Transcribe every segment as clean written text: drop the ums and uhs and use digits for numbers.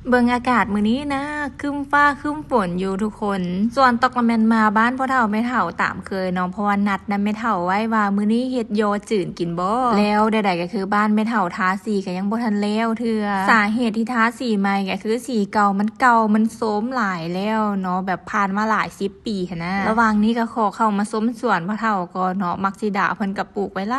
เบิ่งอากาศมื้อนี้นะครึ้มฟ้าครึ้มฝนอยู่ทุกคนส่วนตอกละแมนมาบ้านพ่อเฒ่าแม่เฒ่าตามเคยเนาะเพราะว่านัดนำแม่เฒ่าไว้ว่ามื้อนี้เฮ็ดยอจืดกินบ่แล้วใดๆก็คือบ้านแม่เฒ่าทาสีก็ยังบ่ทันแล้วเทื่อสาเหตุที่ทาสีใหม่ก็คือสีเก่ามันโทรมหลายแล้วเนาะแบบผ่านมาหลาย10 ปีหั้นนะระหว่างนี้ก็ขอเข้ามาส้มสวนพ่อเฒ่าก็เนาะมักสิดาเพิ่นก็ปลูกไว้หล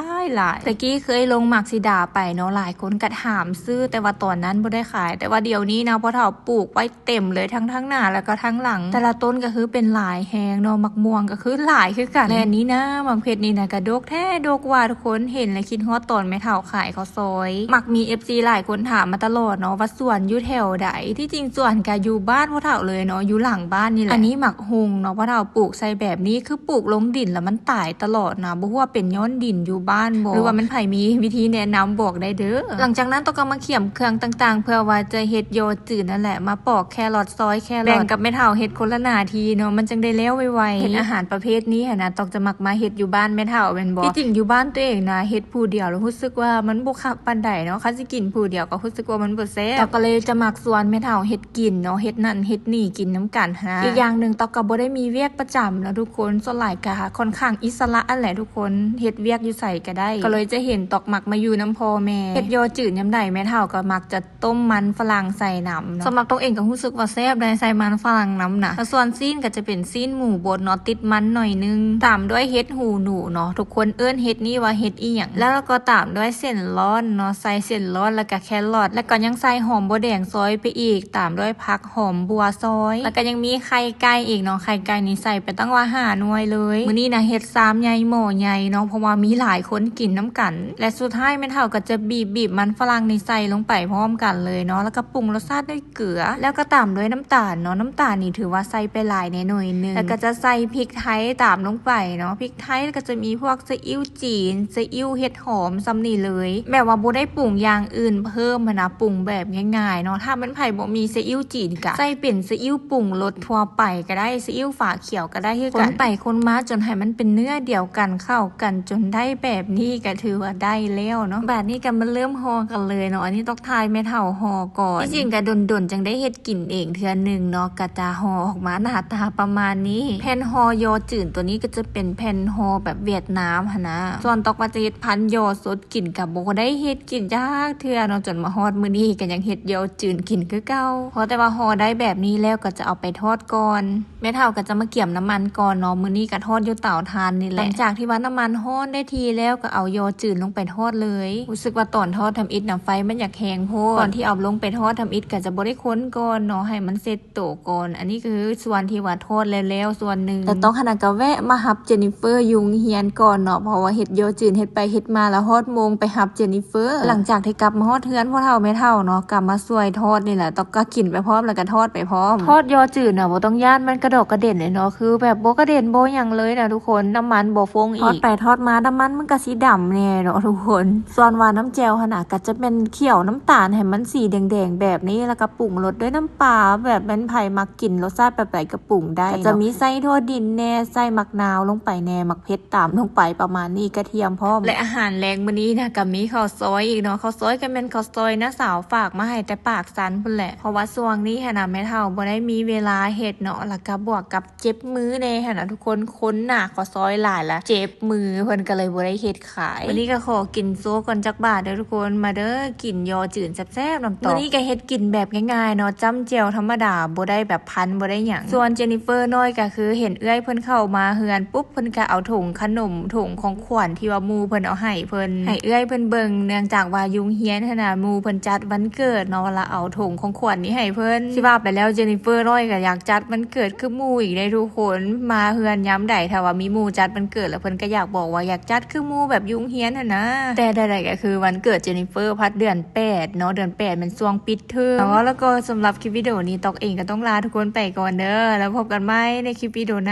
ายตะกี้เคยลงมักสิดาไปเนาะหลายคนก็ถามซื้อแต่ว่าตอนนั้นบ่ได้ขายแต่ว่าเดี๋ยวนี้นะพ่อเฒ่าปลูกไว้เต็มเลยทั้งหน้าแล้วก็ทั้งหลังแต่ละต้นก็คือเป็นหลายแหงเนาะมักม่วงก็คือหลายคือกันและนี้นะมักเพชรนี่นะกระดกแท้ดกว่าทุกคนเห็นและคิดฮอดตอนแม่เฒ่าขายข้าวซอยมักมี FC หลายคนถามมาตลอดเนาะว่าสวนอยู่แถวใดที่จริงสวนก็อยู่บ้านพ่อเฒ่าเลยเนาะอยู่หลังบ้านนี่แหละอันนี้มักฮุงเนาะพ่อเฒ่าปลูกใส่แบบนี้คือปลูกลงดินแล้วมันตายตลอดนะบ่ฮู้ว่าเป็นย้อนดินอยู่บ้านบ่หรือว่ามันไผมีวิธีแนะนำบอกได้เด้อหลังจากนั้นต้องก็มาเขี่ยมเครื่องต่างๆเพื่อว่าจะเฮ็ดโยจืดนั่นแหละมาปอกแครอทซอยแครอทแบ่งกับแม่เฒ่าเฮ็ดคนละหน้าที่เนาะมันจังได้แล้วไวๆเฮ็ดอาหารประเภทนี้หั่นนะต้องจะมักมาเฮ็ดอยู่บ้านแม่เฒ่าแม่นบ่ที่จริงอยู่บ้านตัวเองนะเฮ็ดผู้เดียวแล้วรู้สึกว่ามันบ่คักปานใดเนาะคันสิกินผู้เดียวก็รู้สึกว่ามันบ่แซ่บตอกก็เลยจะมักสวนแม่เฒ่าเฮ็ดกินเนาะเฮ็ดนั่นเฮ็ดนี่กินน้ำกันนะอีกอย่างนึงตอกก็บ่ได้มีเวียกประจำแล้วทุกคนส่วนหลายก็ค่อนข้างอิสระอันแหละทุกคนเฮ็ดเวียกอยู่ไสก็ได้ก็เลยจะเห็นตอกมักมาอยู่น้ำพ่อแม่เฮ็ดโยจืดยามใดแม่เฒ่าก็มักจะต้มมันฝรั่งใส่น้ำเนาะสำหรับตัวเองก็รู้สึกว่าแซ่บได้ใส่มันฝรั่งน้ำนะส่วนซีนก็จะเป็นซีนหมูบดเนาะติดมันหน่อยนึงตามด้วยเฮ็ดหูหนูเนาะทุกคนเอิ้นเฮ็ดนี่ว่าเฮ็ดอีหยังแล้วก็ตามด้วยเส้นร้อนเนาะใส่เส้นร้อนแล้วก็แครอทแล้วก็ยังใส่หอมบัวแดงซอยไปอีกตามด้วยผักหอมบัวซอยแล้วก็ยังมีไข่ไก่อีกเนาะไข่ไก่นี่ใส่ไปตั้งว่า5 หน่วยเลยมื้อนี้นะเฮ็ด3ใหญ่หม้อใหญ่เนาะเพราะว่ามีหลายคนกินน้ำกันและสุดท้ายแม่เฒ่าก็จะบีบมันฝรั่งนี่ใส่ลงไปพร้อมกันเลยเนาะแล้วก็ปรุงรสชาติด้วยเกลือแล้วก็ตามด้วยน้ำตาลเนาะน้ำตาลนี่ถือว่าใส่ไปหลายแน่หน่อยนึงแล้วก็จะใส่พริกไทยตามลงไปเนาะพริกไทยแล้วก็จะมีพวกซีอิ๊วจีนซีอิ๊วเห็ดหอมซำนี่เลยแบบว่าบ่ได้ปรุงอย่างอื่นเพิ่มนะปรุงแบบง่ายๆเนาะถ้ามันไผบ่มีซีอิ๊วจีนก็ใส่เป็นซีอิ๊วปรุงรสทั่วไปก็ได้ซีอิ๊วฝาเขียวก็ได้คือกันคนไปคนมาจนให้มันเป็นเนื้อเดียวกันเข้ากันจนได้แบบนี้ก็ถือว่าได้แล้วเนาะแบบนี้ก็มันเริ่มห่อกันเลยเนาะอันนี้ต้องทายแม่เฒ่าห่อก่อนที่จริงก็ดนๆจังได้เฮ็ดกินเองเทื่อนึงเนาะก็จะห่อออกมาหน้าตาประมาณนี้แผ่นห่อยอจืดตัวนี้ก็จะเป็นแผ่นห่อแบบเวียดนามหั่นนะส่วนตอกว่าจะเฮ็ดพันยอสดกินก็บ่ได้เฮ็ดกินยากเทื่อเนาะจนมาฮอดมื้อนี้ก็ยังเฮ็ดยอจืดกินคือเก่าเพราะแต่ว่าห่อได้แบบนี้แล้วก็จะเอาไปทอดก่อนแม่เฒ่าก็จะมาเกี่ยมน้ำมันก่อนเนาะมื้อนี้ก็ทอดอยู่เตาถ่านนี่แหละหลังจากที่ว่าน้ำมันร้อนได้ทีแล้วก็เอายอจืดลงไปทอดเลยรู้สึกว่าตอนทอดทำอิฐน้ำไฟมันอยากแห้งโพดตอนที่เอาลงไปทอดทำอิฐก็จะบ่ได้ค้นก่อนเนาะให้มันเสร็จโตก่อนอันนี้คือส่วนที่ว่าทอดแล้วส่วนนึงแต่ต้องขนาดก็แวะมารับเจนนิเฟอร์ยุงเฮียนก่อนเนาะเพราะว่าเฮ็ดยอจืดเฮ็ดไปเฮ็ดมาแล้วฮอดโมงไปรับเจนนิเฟอร์หลังจากที่กลับมาฮอดเฮือนพ่อเฒ่าแม่เฒ่าเนาะกลับมาช่วยทอดนี่แหละต้องก็กินไปพร้อมแล้วก็ทอดไปพร้อมทอดยอจืดเนาะบ่ต้องย่านมันกระดกกระเด็นเลยเนาะคือแบบบ่กระเด็นบ่หยังเลยนะทุกคนน้ำมันบ่ฟงอีกทอดไปทอดมาน้ำมันก็สีดำแน่เนาะทุกคนส่วนว่าน้ำแจ่วขนาดก็จะเป็นเขียวน้ำตาลให้มันสีแดงๆแบบนี้แล้วก็ปรุงรสด้วยน้ำปลาแบบเป็นไผมักกินรสชาติแบบไหนก็ปรุงได้ก็จะมีไส้ทั่วดินแน่ไส้มักนาวลงไปแน่มักเผ็ดตามลงไปประมาณนี้กระเทียมพร้อมและอาหารแรงมื้อนี้นะก็มีข้าวซอยอีกเนาะข้าวซอยก็เป็นข้าวซอยนะสาวฝากมาให้แต่ปากสันพุ่นแหละเพราะว่าช่วงนี้หั่นน่ะแม่เฒ่าบ่ได้มีเวลาเฮ็ดเนาะแล้วก็บวกกับเจ็บมือแน่หั่นน่ะทุกคนคนหนักข้าวซอยหลายละเจ็บมือเพิ่นก็เลยบ่ได้เฮ็ดขายวันนี้ก็ขอกินโซก่อนจักบาทเด้อทุกคนมาเด้อกินยอจืดแซ่บๆน้ำตกมื้อนี้ก็เฮ็ดกินแบบง่ายๆเนาะจ้ำแจ่วธรรมดาบ่ได้แบบพันบ่ได้หยังส่วนเจนนิเฟอร์น้อยก็คือเห็นเอื้อยเพิ่นเข้ามาเฮือนปุ๊บเพิ่นก็เอาถุงขนมถุงของขวัญที่ว่าหมู่เพิ่นเอาให้เพิ่นให้เอื้อยเพิ่นเบิ่งเนื่องจากว่ายุงเฮียนขนาดหมู่เพิ่นจัดวันเกิดเนาะแล้วเอาถุงของขวัญนี้ให้เพิ่นสิว่าไปแล้วเจนนิเฟอร์น้อยก็อยากจัดวันเกิดคือหมู่อีกได้ทุกคนมาเฮือนย้ำใดถ้าว่ามีหมู่จัดวันเกิดแล้วเพิ่นก็อยากบอกว่าอยากจัดคือหมู่แบบยุงเฮียนหั่นนะแต่ใดๆก็คือวันเกิดเจนนิเฟอร์พัดเดือน8เนาะเดือน8มันช่วงปิดเทอมแล้วก็สำหรับคลิปวิดีโอนี้ตอกเองก็ต้องลาทุกคนไปก่อนเด้อแล้วพบกันใหม่ในคลิปวิดีโอหน้า